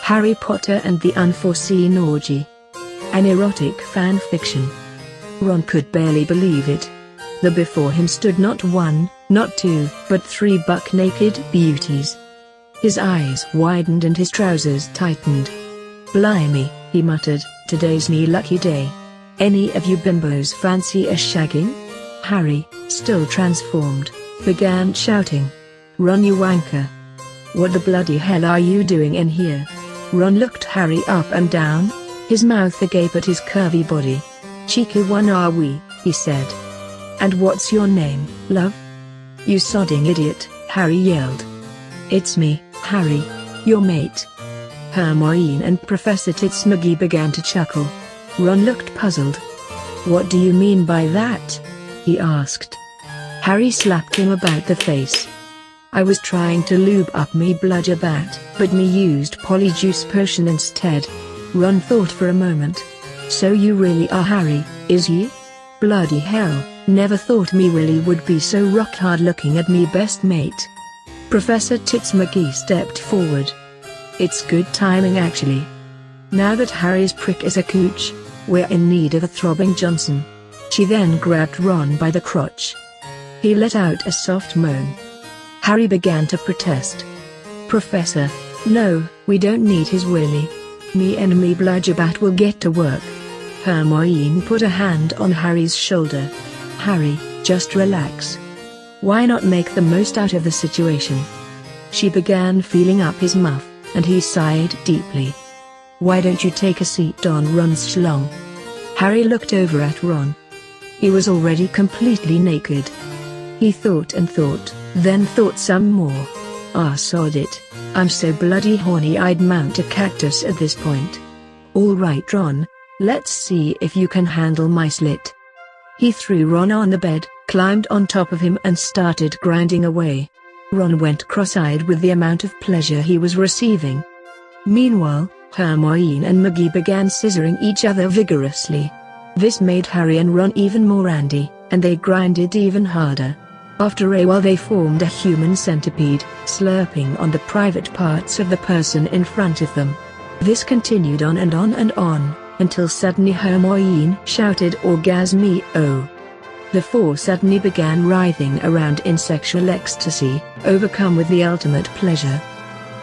Harry Potter and the Unforeseen Orgy. An erotic fan fiction. Ron could barely believe it. There before him stood not one, not two, but three buck-naked beauties. His eyes widened and his trousers tightened. "Blimey," he muttered, "today's me lucky day. Any of you bimbos fancy a shagging?" Harry, still transformed, began shouting, "Ron, you wanker! What the bloody hell are you doing in here?" Ron looked Harry up and down, his mouth agape at his curvy body. "Cheeky one are we," he said. "And what's your name, love?" "You sodding idiot," Harry yelled. "It's me, Harry, your mate." Hermione and Professor Titsmuggy began to chuckle. Ron looked puzzled. "What do you mean by that?" he asked. Harry slapped him about the face. "I was trying to lube up me bludgerbat, but me used polyjuice potion instead." Ron thought for a moment. "So you really are Harry, is ye? Bloody hell, never thought me really would be so rock hard looking at me best mate." Professor Titsmuggy stepped forward. "It's good timing actually. Now that Harry's prick is a cooch, we're in need of a throbbing Johnson." She then grabbed Ron by the crotch. He let out a soft moan. Harry began to protest. "Professor, no, we don't need his willy. Me and me bludgerbat will get to work." Hermione put a hand on Harry's shoulder. "Harry, just relax. Why not make the most out of the situation?" She began feeling up his muff, and he sighed deeply. "Why don't you take a seat on Ron's schlong?" Harry looked over at Ron. He was already completely naked. He thought and thought, then thought some more. "Ah, sod it. I'm so bloody horny I'd mount a cactus at this point. All right Ron, let's see if you can handle my slit." He threw Ron on the bed, climbed on top of him and started grinding away. Ron went cross-eyed with the amount of pleasure he was receiving. Meanwhile, Hermione and Muggy began scissoring each other vigorously. This made Harry and Ron even more randy, and they grinded even harder. After a while they formed a human centipede, slurping on the private parts of the person in front of them. This continued on and on and on, until suddenly Hermione shouted "Orgasme-o!" The four suddenly began writhing around in sexual ecstasy, overcome with the ultimate pleasure.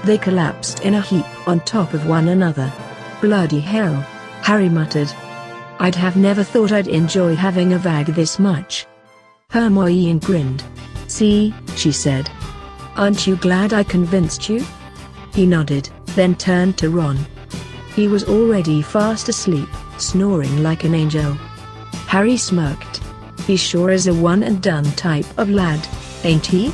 They collapsed in a heap on top of one another. "Bloody hell," Harry muttered. "I'd have never thought I'd enjoy having a vag this much." Hermione grinned. "See," she said. "Aren't you glad I convinced you?" He nodded, then turned to Ron. He was already fast asleep, snoring like an angel. Harry smirked. "He sure is a one-and-done type of lad, ain't he?"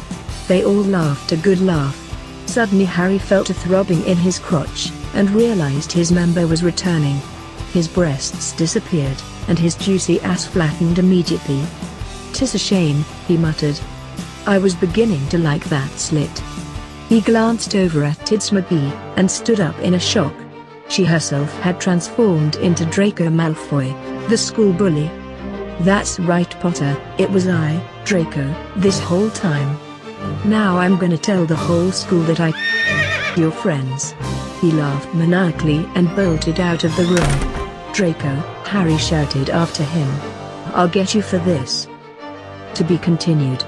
They all laughed a good laugh. Suddenly Harry felt a throbbing in his crotch, and realized his member was returning. His breasts disappeared, and his juicy ass flattened immediately. "'Tis a shame," he muttered. "I was beginning to like that slit." He glanced over at Titsmuggy, and stood up in a shock. She herself had transformed into Draco Malfoy, the school bully. "That's right Potter, it was I, Draco, this whole time. Now I'm gonna tell the whole school that I your friends." He laughed maniacally and bolted out of the room. "Draco," Harry shouted after him. "I'll get you for this." To be continued.